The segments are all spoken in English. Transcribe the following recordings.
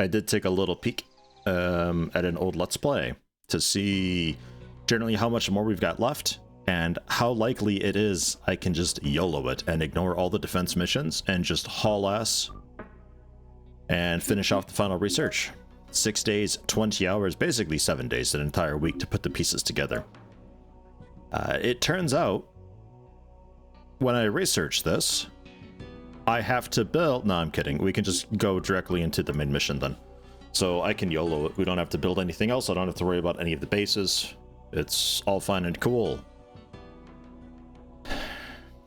I did take a little peek at an old Let's Play to see generally how much more we've got left and how likely it is I can just YOLO it and ignore all the defense missions and just haul ass and finish off the final research. 6 days, 20 hours, basically 7 days, an entire week to put the pieces together. It turns out, when I researched this, I have to build... No, I'm kidding. We can just go directly into the main mission then. So I can YOLO it. We don't have to build anything else. I don't have to worry about any of the bases. It's all fine and cool.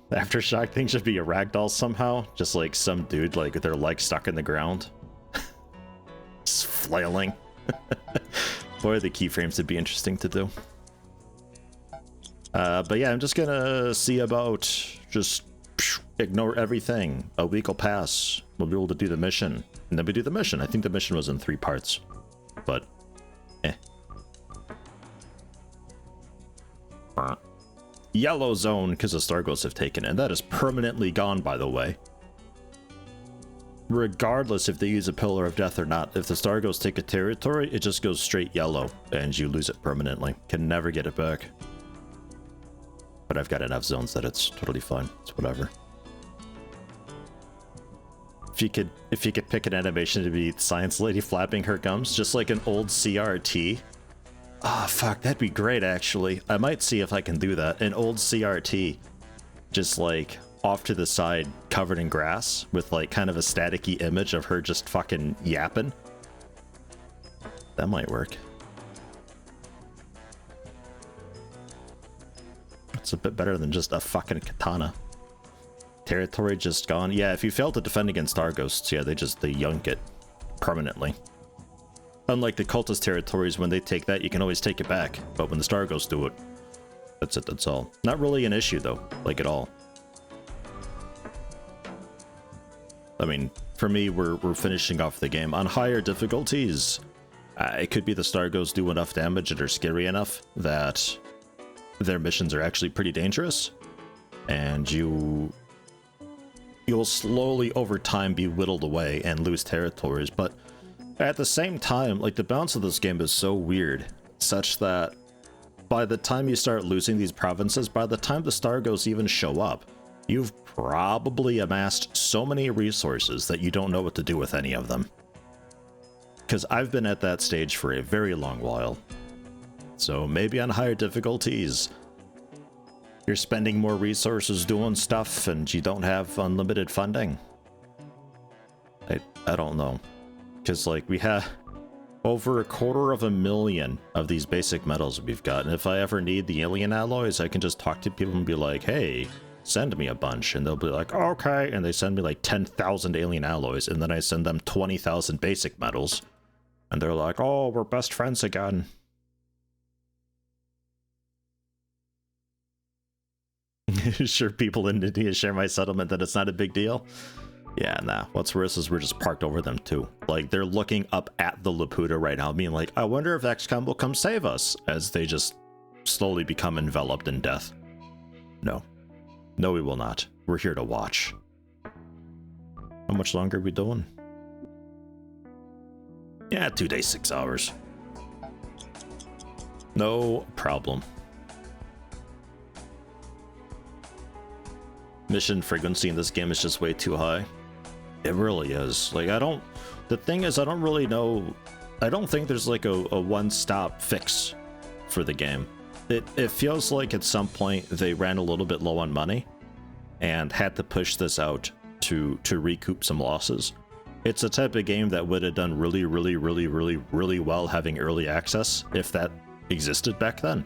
The Aftershock thing should be a ragdoll somehow. Just like some dude, like with their legs stuck in the ground. Just flailing. Boy, the keyframes would be interesting to do. But yeah, I'm just gonna see about just ignore everything. A week will pass. We'll be able to do the mission. And then we do the mission. I think the mission was in 3 parts. But, Yellow zone, because the Starghosts have taken it. And that is permanently gone, by the way. Regardless if they use a Pillar of Death or not, if the Starghosts take a territory, it just goes straight yellow. And you lose it permanently. Can never get it back. But I've got enough zones that it's totally fine. It's whatever. If you could pick an animation to be Science Lady flapping her gums, just like an old CRT. Ah, fuck, that'd be great, actually. I might see if I can do that. An old CRT, just like off to the side, covered in grass, with like kind of a staticky image of her just fucking yapping. That might work. It's a bit better than just a fucking katana. Territory just gone. Yeah, if you fail to defend against Starghosts, yeah, they yunk it permanently. Unlike the cultist territories, when they take that, you can always take it back. But when the Starghosts do it, that's it, that's all. Not really an issue, though, like at all. I mean, for me, we're finishing off the game. On higher difficulties, it could be the Starghosts do enough damage and are scary enough that their missions are actually pretty dangerous. And you'll slowly, over time, be whittled away and lose territories. But at the same time, like, the balance of this game is so weird, such that by the time you start losing these provinces, by the time the Starghosts even show up, you've probably amassed so many resources that you don't know what to do with any of them. Because I've been at that stage for a very long while. So maybe on higher difficulties, you're spending more resources doing stuff and you don't have unlimited funding. I don't know. Because, like, we have over 250,000 of these basic metals we've got. And if I ever need the alien alloys, I can just talk to people and be like, hey, send me a bunch. And they'll be like, okay. And they send me like 10,000 alien alloys. And then I send them 20,000 basic metals. And they're like, oh, we're best friends again. Sure, people in India share my settlement that it's not a big deal. Yeah, nah. What's worse is we're just parked over them too. Like, they're looking up at the Laputa right now, being like, I wonder if XCOM will come save us, as they just slowly become enveloped in death. No. No, we will not. We're here to watch. How much longer are we doing? Yeah, 2 days, 6 hours. No problem. Mission frequency in this game is just way too high. It really is. Like, the thing is, I don't really know, I don't think there's like a one-stop fix for the game. It feels like at some point they ran a little bit low on money and had to push this out to recoup some losses. It's a type of game that would have done really, really, really, really, really well having early access if that existed back then.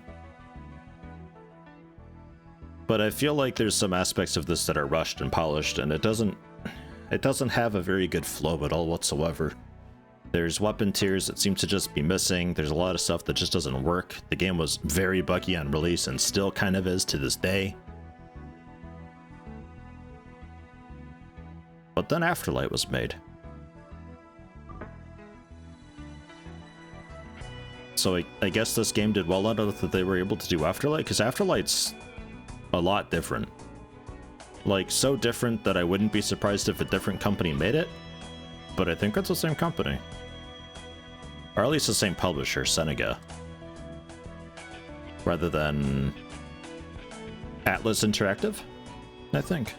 But I feel like there's some aspects of this that are rushed and polished, and it doesn't have a very good flow at all whatsoever. There's weapon tiers that seem to just be missing. There's a lot of stuff that just doesn't work. The game was very buggy on release and still kind of is to this day. But then Afterlight was made. So I guess this game did well out of it that they were able to do Afterlight, because Afterlight's a lot different. Like, so different that I wouldn't be surprised if a different company made it, but I think it's the same company. Or at least the same publisher, Senega. Rather than Atlas Interactive, I think.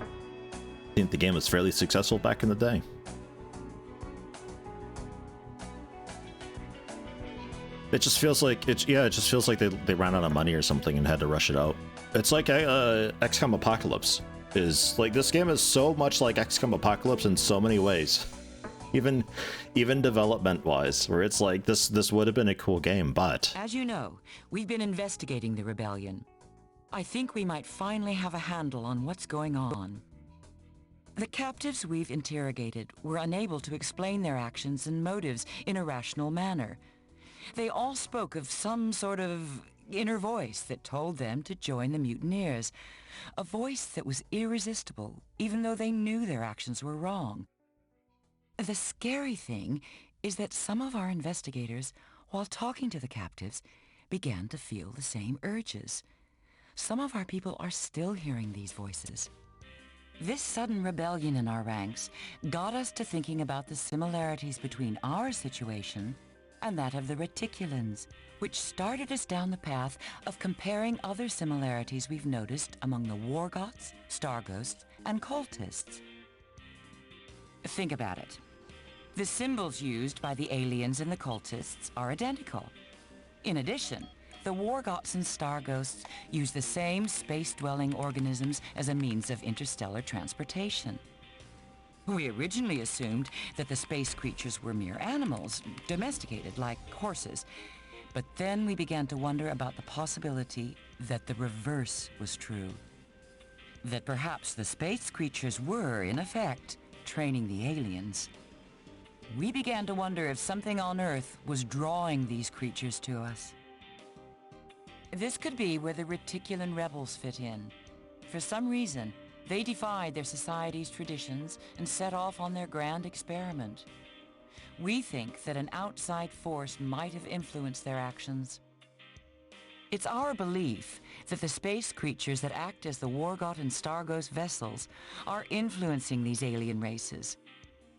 I think the game was fairly successful back in the day. It just feels like it just feels like they ran out of money or something and had to rush it out. It's like XCOM Apocalypse is like, this game is so much like XCOM Apocalypse in so many ways. Even development wise, where it's like this would have been a cool game, but as you know, we've been investigating the rebellion. I think we might finally have a handle on what's going on. The captives we've interrogated were unable to explain their actions and motives in a rational manner. They all spoke of some sort of inner voice that told them to join the mutineers. A voice that was irresistible, even though they knew their actions were wrong. The scary thing is that some of our investigators, while talking to the captives, began to feel the same urges. Some of our people are still hearing these voices. This sudden rebellion in our ranks got us to thinking about the similarities between our situation and that of the Reticulans, which started us down the path of comparing other similarities we've noticed among the Wargoths, Starghosts, and Cultists. Think about it. The symbols used by the aliens and the Cultists are identical. In addition, the Wargoths and Starghosts use the same space-dwelling organisms as a means of interstellar transportation. We originally assumed that the space creatures were mere animals, domesticated like horses. But then we began to wonder about the possibility that the reverse was true. That perhaps the space creatures were, in effect, training the aliens. We began to wonder if something on Earth was drawing these creatures to us. This could be where the Reticulan rebels fit in. For some reason, they defied their society's traditions and set off on their grand experiment. We think that an outside force might have influenced their actions. It's our belief that the space creatures that act as the Wargoth and Starghost vessels are influencing these alien races,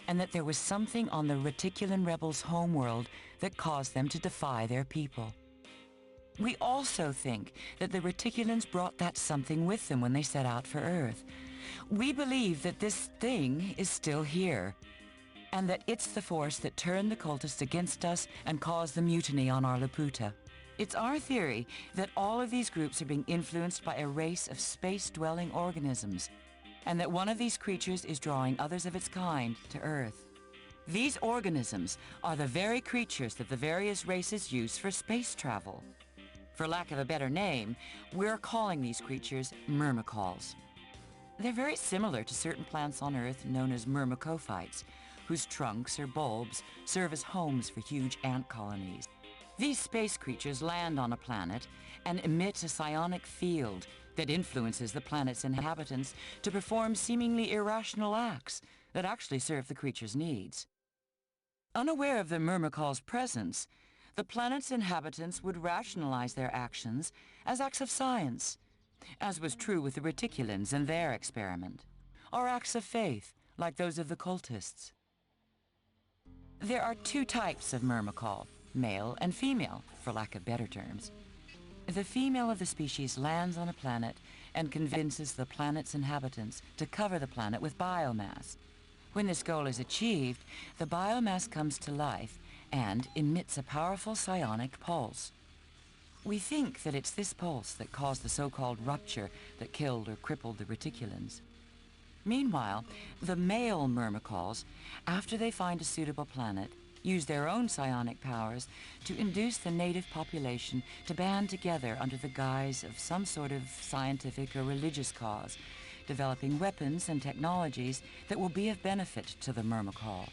and that there was something on the Reticulan rebels' homeworld that caused them to defy their people. We also think that the Reticulans brought that something with them when they set out for Earth. We believe that this thing is still here, and that it's the force that turned the cultists against us and caused the mutiny on our Laputa. It's our theory that all of these groups are being influenced by a race of space-dwelling organisms, and that one of these creatures is drawing others of its kind to Earth. These organisms are the very creatures that the various races use for space travel. For lack of a better name, we're calling these creatures myrmecals. They're very similar to certain plants on Earth known as myrmecophytes, whose trunks or bulbs serve as homes for huge ant colonies. These space creatures land on a planet and emit a psionic field that influences the planet's inhabitants to perform seemingly irrational acts that actually serve the creature's needs. Unaware of the myrmecal's presence, the planet's inhabitants would rationalize their actions as acts of science, as was true with the Reticulans and their experiment, or acts of faith, like those of the cultists. There are two types of myrmecal, male and female, for lack of better terms. The female of the species lands on a planet and convinces the planet's inhabitants to cover the planet with biomass. When this goal is achieved, the biomass comes to life and emits a powerful psionic pulse. We think that it's this pulse that caused the so-called rupture that killed or crippled the Reticulans. Meanwhile, the male myrmecals, after they find a suitable planet, use their own psionic powers to induce the native population to band together under the guise of some sort of scientific or religious cause, developing weapons and technologies that will be of benefit to the myrmecal.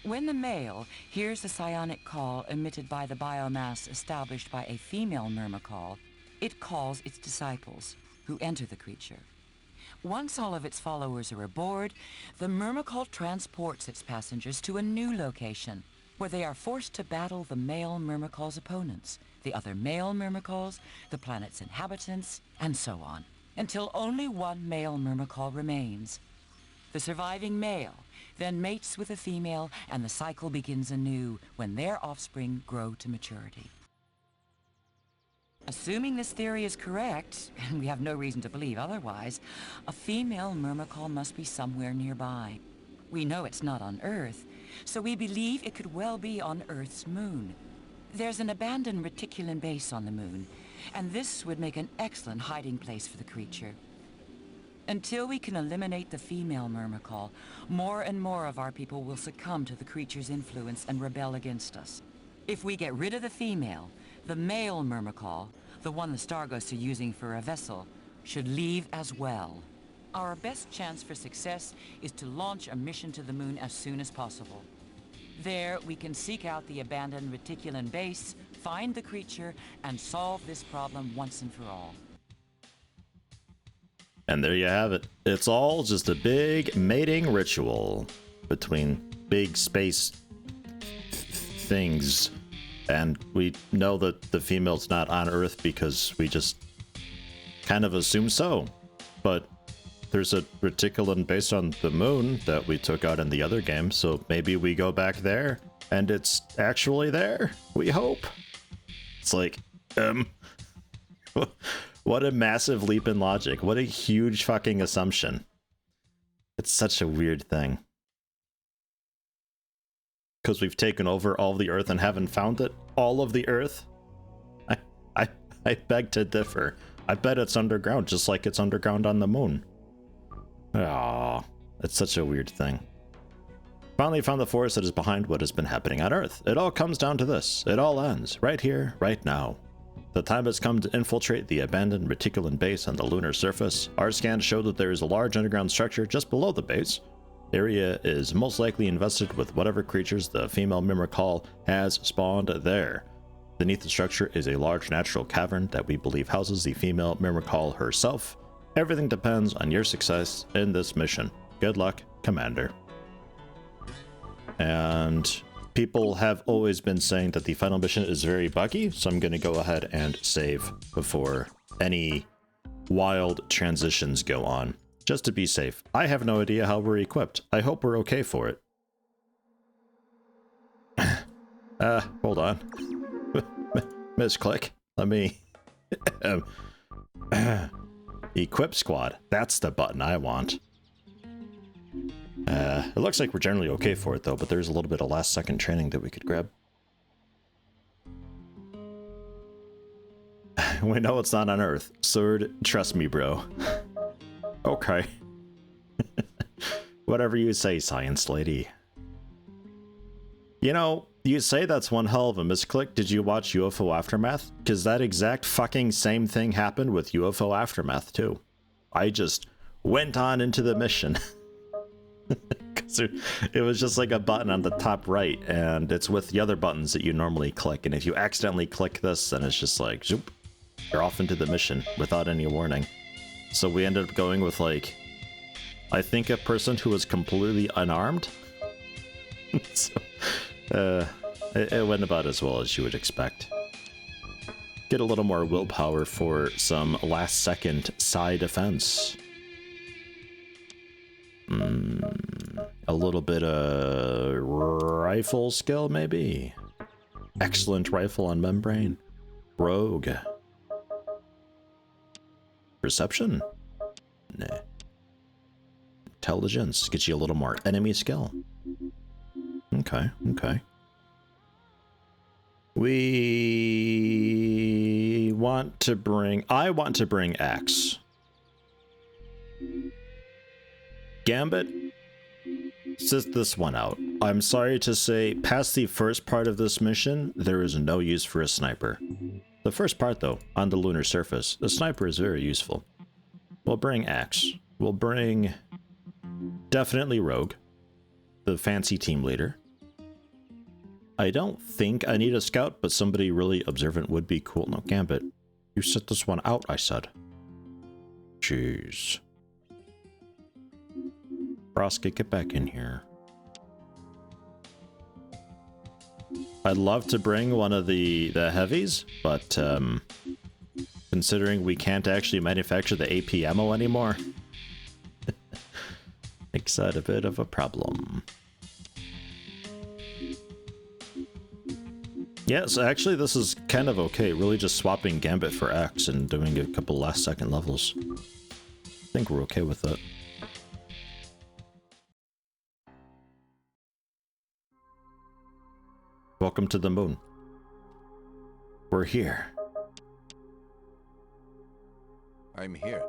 When the male hears the psionic call emitted by the biomass established by a female myrmecal, it calls its disciples, who enter the creature. Once all of its followers are aboard, the myrmecal transports its passengers to a new location, where they are forced to battle the male myrmecal's opponents, the other male myrmecals, the planet's inhabitants, and so on, until only one male myrmecal remains. The surviving male then mates with a female, and the cycle begins anew when their offspring grow to maturity. Assuming this theory is correct, and we have no reason to believe otherwise, a female myrmecol must be somewhere nearby. We know it's not on Earth, so we believe it could well be on Earth's moon. There's an abandoned reticulan base on the moon, and this would make an excellent hiding place for the creature. Until we can eliminate the female myrmecol, more and more of our people will succumb to the creature's influence and rebel against us. If we get rid of the female, the male myrmecol, the one the Starghosts are using for a vessel, should leave as well. Our best chance for success is to launch a mission to the moon as soon as possible. There, we can seek out the abandoned reticulan base, find the creature, and solve this problem once and for all. And there you have it. It's all just a big mating ritual between big space things. And we know that the female's not on Earth because we just kind of assume so. But there's a reticulan base on the moon that we took out in the other game, so maybe we go back there and it's actually there. We hope. It's like, what a massive leap in logic. What a huge fucking assumption. It's such a weird thing. Because we've taken over all of the Earth and haven't found it. All of the Earth? I beg to differ. I bet it's underground, just like it's underground on the moon. Ah, it's such a weird thing. Finally found the force that is behind what has been happening on Earth. It all comes down to this. It all ends right here, right now. The time has come to infiltrate the abandoned reticulan base on the lunar surface. Our scans show that there is a large underground structure just below the base. The area is most likely invested with whatever creatures the female myrmecol has spawned there. Beneath the structure is a large natural cavern that we believe houses the female myrmecol herself. Everything depends on your success in this mission. Good luck, Commander. And people have always been saying that the final mission is very buggy, so I'm going to go ahead and save before any wild transitions go on, just to be safe. I have no idea how we're equipped. I hope we're okay for it. Hold on. Misclick. Let me... Equip squad. That's the button I want. It looks like we're generally okay for it though, but there's a little bit of last second training that we could grab. We know it's not on Earth. Sword, trust me, bro. Okay. Whatever you say, science lady. You know, you say that's one hell of a misclick. Did you watch UFO Aftermath? Because that exact fucking same thing happened with UFO Aftermath too. I just went on into the mission. Because it was just like a button on the top right, and it's with the other buttons that you normally click, and if you accidentally click this, then it's just like, zoop, you're off into the mission without any warning. So we ended up going with, like, I think a person who was completely unarmed. So, it went about as well as you would expect. Get a little more willpower for some last second side defense. A little bit of rifle skill, maybe. Excellent rifle on membrane. Rogue. Perception? Nah. Intelligence gets you a little more enemy skill. Okay, okay. We want to bring... I want to bring Axe. Gambit, sit this one out. I'm sorry to say, past the first part of this mission, there is no use for a sniper. The first part, though, on the lunar surface, the sniper is very useful. We'll bring Axe. We'll bring... definitely Rogue, the fancy team leader. I don't think I need a scout, but somebody really observant would be cool. No, Gambit, you sit this one out, I said. Jeez. Broski, get back in here. I'd love to bring one of the heavies, but considering we can't actually manufacture the AP ammo anymore, makes That's a bit of a problem. Yeah, so actually this is kind of okay. Really just swapping Gambit for X and doing a couple last second levels. I think we're okay with it. Welcome to the moon. We're here. I'm here.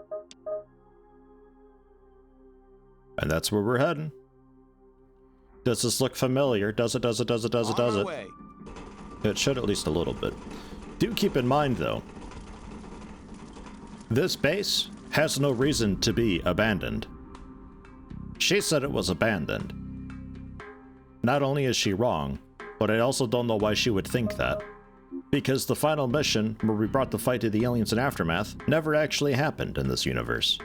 And that's where we're heading. Does this look familiar? Does it? Does it? Does it? Does it? Does it? It should at least a little bit. Do keep in mind, though, this base has no reason to be abandoned. She said it was abandoned. Not only is she wrong, but I also don't know why she would think that. Because the final mission, where we brought the fight to the aliens in Aftermath, never actually happened in this universe.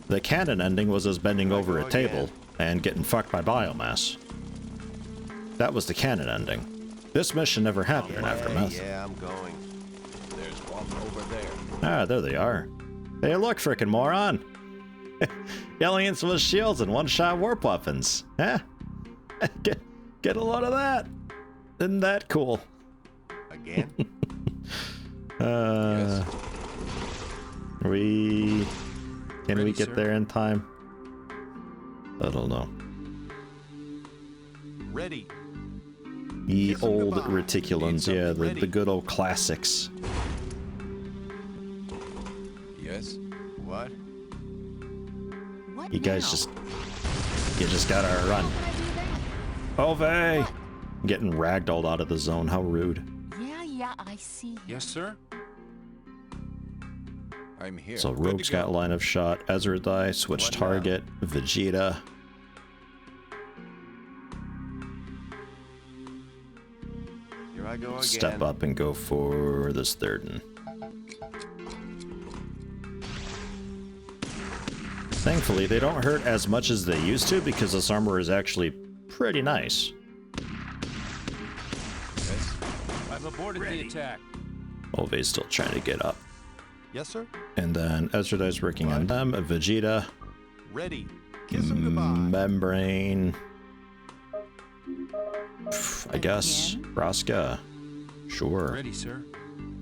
The canon ending was us bending over a table and getting fucked by biomass. That was the canon ending. This mission never happened in Aftermath. Yeah, I'm going. There's one over there. Ah, there they are. Hey, look, frickin' moron! Aliens with shields and one-shot warp weapons. Huh? Get a load of that! Isn't that cool? Again? Yes. Can we get there in time? I don't know. Ready. Ye old reticulans, yeah, the good old classics. Yes. What? You guys you just gotta run. Ove! Getting ragdolled out of the zone, how rude. Yeah, I see. Yes, sir. I'm here. So Rogue's got line of shot, Ezra die, switch target, Vegeta. Here I go again. Step up and go for this third one. Thankfully, they don't hurt as much as they used to because this armor is actually pretty nice. Yes. I've aborted the attack. Ove's still trying to get up. Yes, sir. And then Ezra is working on them, Vegeta. Ready. Kiss him goodbye. Membrane. I guess. Braska. Sure. Ready, sir.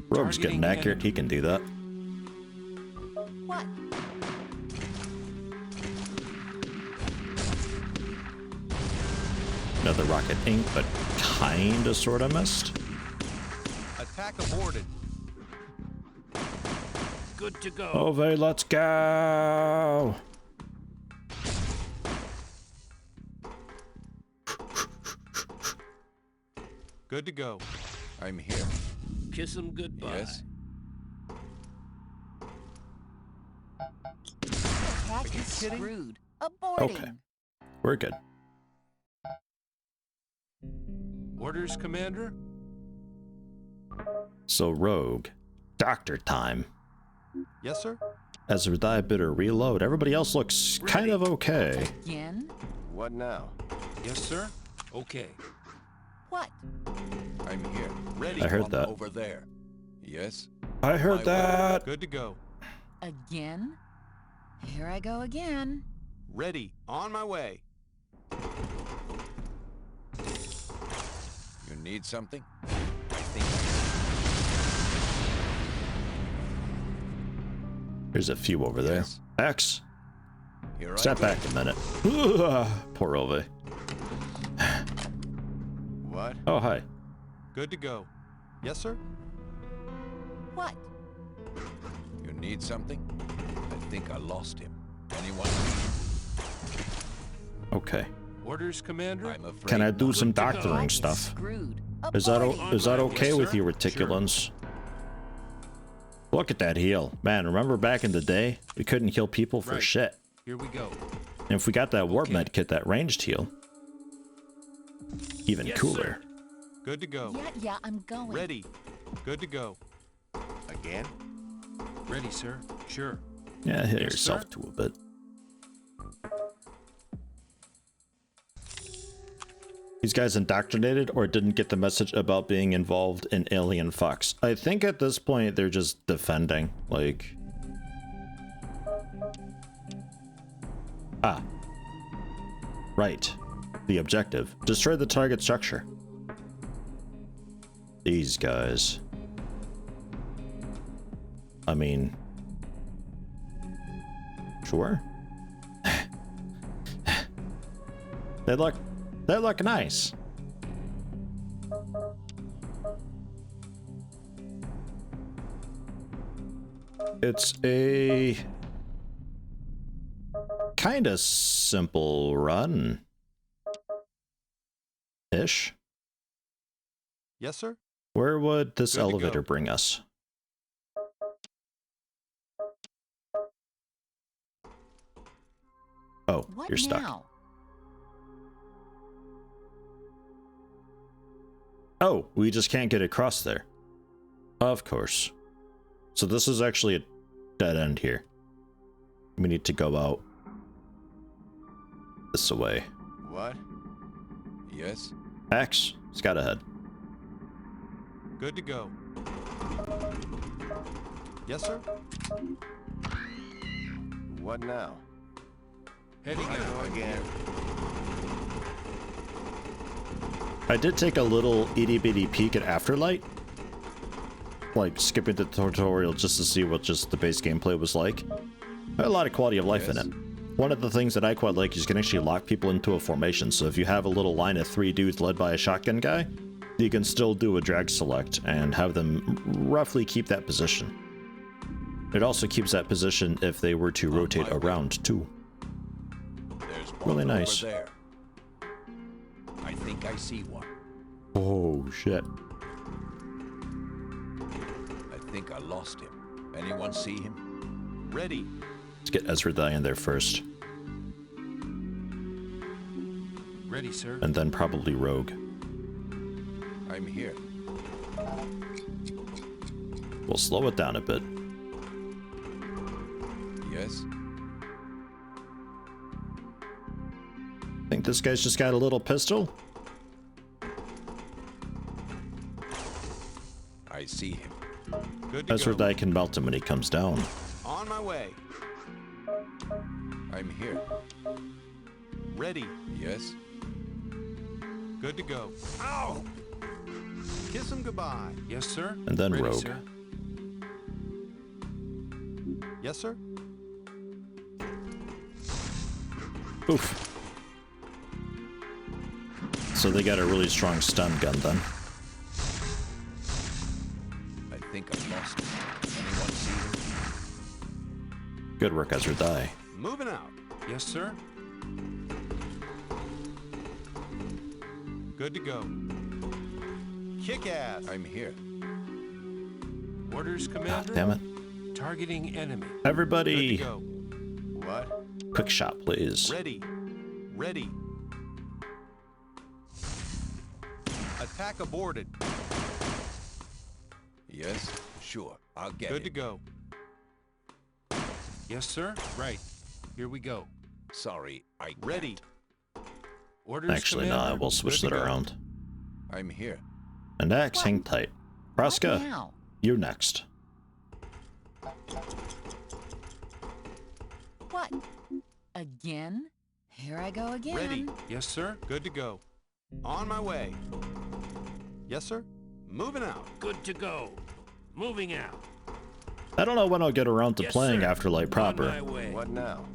Rogue's getting Targeting accurate. He can do that. What? Another rocket ink, but kinda sorta missed. Attack aborted. Good to go. Ove, let's go! Good to go. I'm here. Kiss him goodbye. Yes. Attack you is kidding? screwed. Aborting. Okay. We're good. Orders, Commander? So Rogue. Doctor time. Yes, sir. Ezra die, bitter reload. Everybody else looks kind of okay. Again? What now? Yes, sir. Okay. What? I'm here. Ready. I heard One that. over there. Yes. I heard that! Good to go. Again? Here I go again. Ready. On my way. You need something? I think There's a few over there. Yes. X, here step I go. back a minute. Ugh, poor Ove. What? Oh, hi. Good to go. Yes, sir. What? You need something? I think I lost him. Anyone? Okay. Orders, Commander? I'm afraid. Can I do not. some Good to go. doctoring Is stuff? Screwed. Is that Aborting. okay Yes, with sir. you reticulans? Look at that heal. Man, remember back in the day? We couldn't heal people for Right. shit. Here we go. And if we got that warp Okay. med kit, that ranged heal, even Yes, cooler. Good to go. Yeah, I'm going. Ready. Good to go. Again? Ready, sir. Sure. Yeah, hit Yes, yourself sir. to a bit. These guys indoctrinated or didn't get the message about being involved in alien fucks. I think at this point they're just defending. Like, Right. The objective. Destroy the target structure. These guys. I mean... Sure. They look nice. It's a kind of simple run ish. Yes, sir. Where would this Good to elevator go. bring us? Oh, What you're stuck. now? Oh, we just can't get across there. Of course. So this is actually a dead end here. We need to go out this way. What? Yes? Axe, scout ahead. Good to go. Yes, sir. What now? Heading out. Again. I did take a little itty bitty peek at Afterlight. Like skipping the tutorial just to see what just the base gameplay was like. Had a lot of quality of life in it. One of the things that I quite like is you can actually lock people into a formation. So if you have a little line of 3 dudes led by a shotgun guy, you can still do a drag select and have them roughly keep that position. It also keeps that position if they were to rotate around too. There's one Really over nice. there. I think I see one. Oh shit. I think I lost him. Anyone see him? Ready. Let's get Ezra Die in there first. Ready, sir. And then probably Rogue. I'm here. We'll slow it down a bit. Yes? Think this guy's just got a little pistol? I see him. Good to Ezra go. Die can melt him when he comes down. On my way. I'm here. Ready. Yes? Good to go. Ow! Kiss him goodbye. Yes, sir. And then Ready, Rogue. sir. Yes, sir. Oof. So they got a really strong stun gun then. I think I lost him. Anyone see him? Good work, Ezra Die. Moving out. Yes, sir. Good to go. Kick ass. I'm here. Orders, God Commander. damn it. Targeting enemy. Good to Everybody, go. What? quick shot, please. Ready. Ready. Attack aborted. Yes? Sure. I'll get Good to it. go. Yes, sir. Right. Here we go. Sorry, I can't. Ready. Orders, Actually, no, Commander. we'll switch Good that to go. around. I'm here. And Axe, hang tight. What Praska, now? you next. What? Again? Here I go again. Ready. Yes, sir. Good to go. On my way. Yes, sir. Moving out. Good to go. Moving out. I don't know when I'll get around to Yes, playing sir. Afterlight On my proper. way. What now?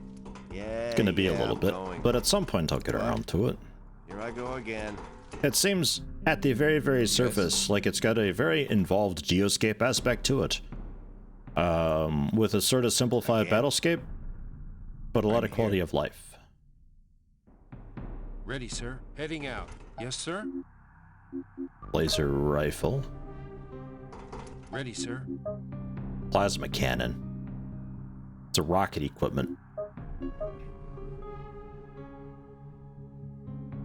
Yeah, It's gonna be a little I'm bit, going. but at some point I'll get around to it. Here I go again. It seems, at the very, very surface, like it's got a very involved geoscape aspect to it. With a sort of simplified battlescape, but a lot of quality of life. Ready, sir. Heading out. Yes, sir. Laser rifle, Ready, sir. plasma cannon. It's a rocket equipment.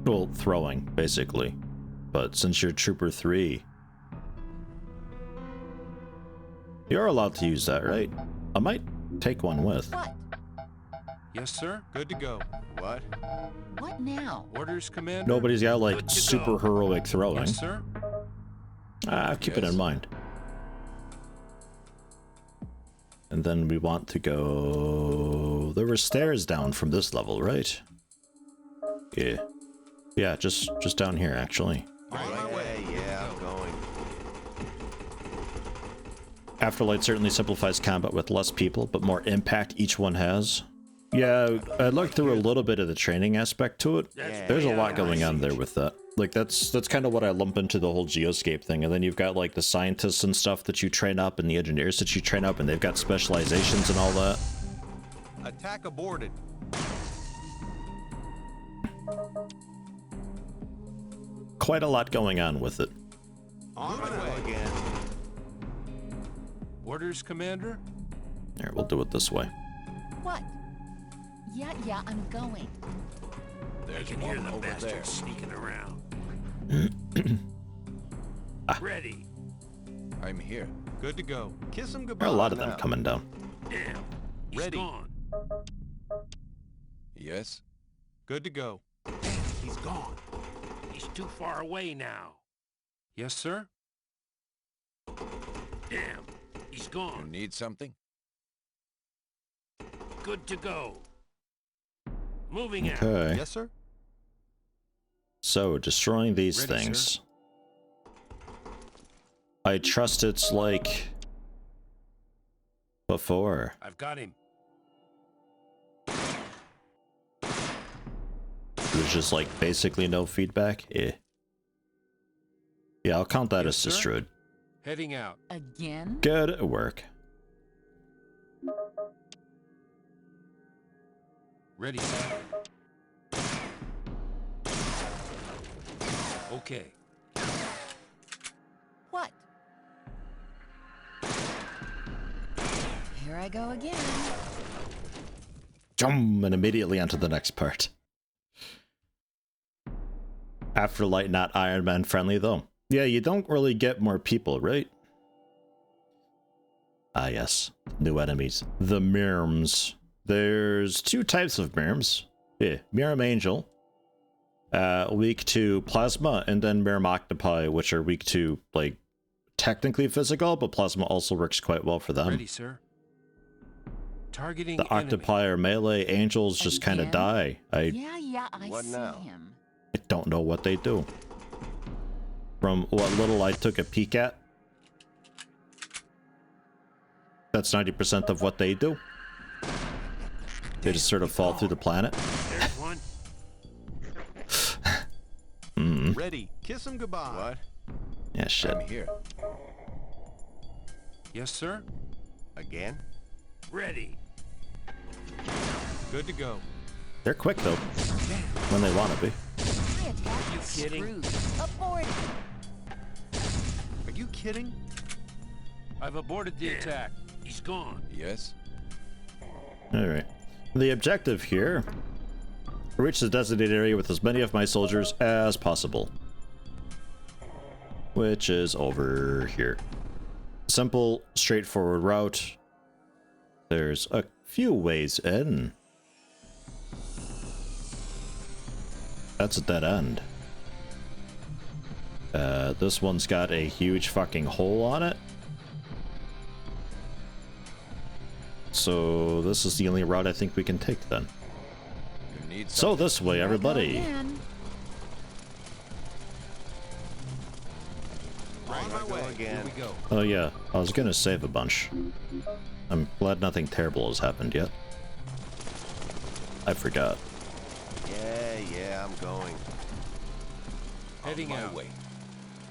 Well, throwing, basically. But since you're Trooper 3, you're allowed to use that, right? I might take one with. What? Yes, sir. Good to go. What? What now? Orders, Commander. Nobody's got, like, Good to super go. heroic throwing. Yes, sir. Keep it Yes. in mind. And then we want to go... There were stairs down from this level, right? Yeah. Yeah, just down here, actually. On my way. Yeah, I'm going. Afterlight certainly simplifies combat with less people, but more impact each one has. Yeah, I looked through a little bit of the training aspect to it. There's a lot going on there with that. Like, that's kind of what I lump into the whole geoscape thing. And then you've got, like, the scientists and stuff that you train up, and the engineers that you train up, and they've got specializations and all that. Attack aborted. Quite a lot going on with it. On my way. Again. Orders, Commander? Here, we'll do it this way. What? Yeah, I'm going. There's one over there. Sneaking around. Ready. I'm here. Good to go. Kiss him There goodbye. are a lot of them now. coming down. Damn. He's Ready. gone. Yes? Good to go. He's gone. He's too far away now. Yes, sir? Damn. He's You gone. need something? Good to go. Moving out. Okay. Yes, sir. So, destroying these Ready, things. sir. I trust it's like before. I've got him. There's just like basically no feedback. Yeah, I'll count that Yes, as sir. destroyed. Heading out. Again? Good work. Ready, sir. Okay. What? Here I go again. Jump, and immediately onto the next part. Afterlight not Ironman friendly though. Yeah, you don't really get more people, right? Ah yes, new enemies. The Myrms. There's two types of Myrms. Yeah, Myrm Angel. Weak to plasma, and then Myrm Octopi, which are weak to, like, technically physical, but plasma also works quite well for them. Ready, sir. Targeting The enemy. Octopi or melee angels just kind of Again? die. I Yeah, I What see now? him. don't know what they do. From what little I took a peek at, that's 90% of what they do. They just sort of fall through the planet. There's one. Ready. Kiss him goodbye. What? Yeah, shit. I'm here. Yes, sir. Again? Ready. Good to go. They're quick though, when they want to be. My attack You is kidding? screwed. Abort. Are you kidding? I've aborted the attack. He's gone. Yes? Alright. The objective here: reach the designated area with as many of my soldiers as possible. Which is over here. Simple, straightforward route. There's a few ways in. That's a dead end. This one's got a huge fucking hole on it. So this is the only route I think we can take then. You need So this way, Here I go everybody. again. On my way. Again. Here we go. Oh yeah, I was gonna save a bunch. I'm glad nothing terrible has happened yet. I forgot. Yeah, I'm going. Heading my out. way.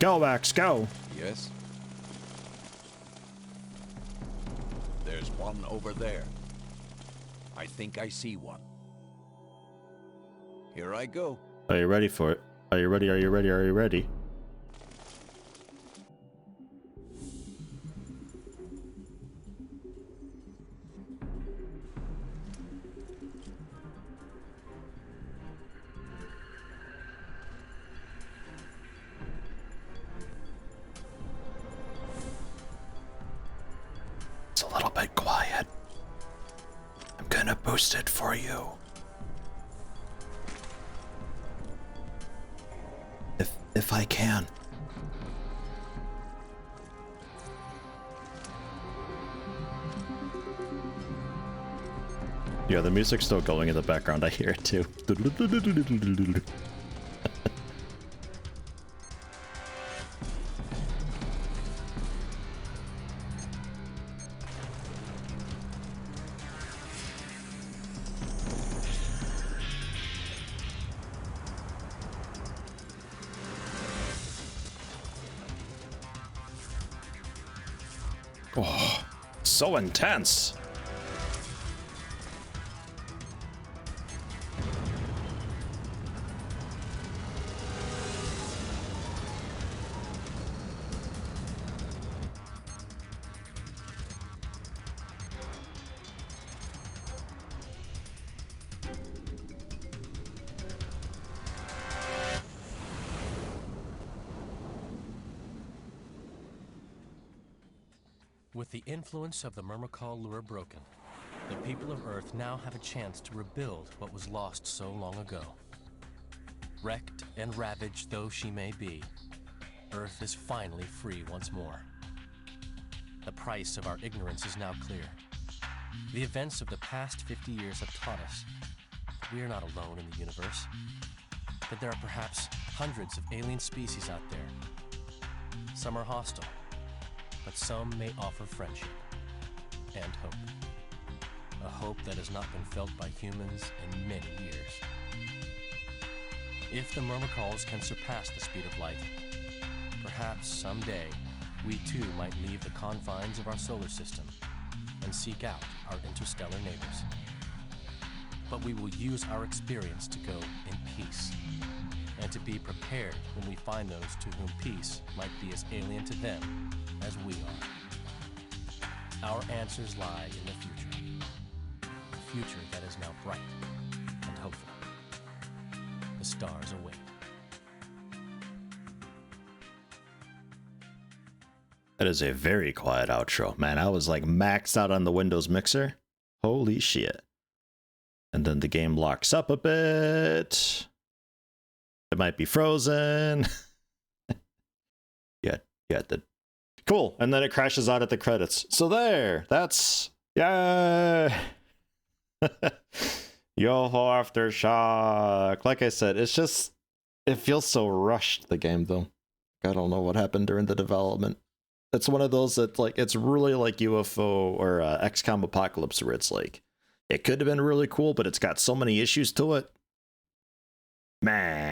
Go, Max, go! Yes? There's one over there. I think I see one. Here I go. Are you ready for it? Are you ready? Are you ready? Are you ready? It's a little bit quiet. I'm gonna boost it for you. If I can. Yeah, the music's still going in the background. I hear it too. Oh, so intense. With the influence of the Myrmidon lure broken, the people of Earth now have a chance to rebuild what was lost so long ago. Wrecked and ravaged though she may be, Earth is finally free once more. The price of our ignorance is now clear. The events of the past 50 years have taught us that we are not alone in the universe, that there are perhaps hundreds of alien species out there. Some are hostile, but some may offer friendship and hope. A hope that has not been felt by humans in many years. If the Myrmidons can surpass the speed of light, perhaps someday we too might leave the confines of our solar system and seek out our interstellar neighbors. But we will use our experience to go in peace, and to be prepared when we find those to whom peace might be as alien to them as we are. Our answers lie in the future. A future that is now bright and hopeful. The stars await. That is a very quiet outro. Man, I was like maxed out on the Windows mixer. Holy shit. And then the game locks up a bit. It might be frozen. yeah, the cool. And then it crashes out at the credits. So there, that's yeah. UFO Aftershock. Like I said, it's just it feels so rushed, the game though. I don't know what happened during the development. It's one of those that like it's really like UFO or XCOM Apocalypse, where it's like it could have been really cool, but it's got so many issues to it. Man.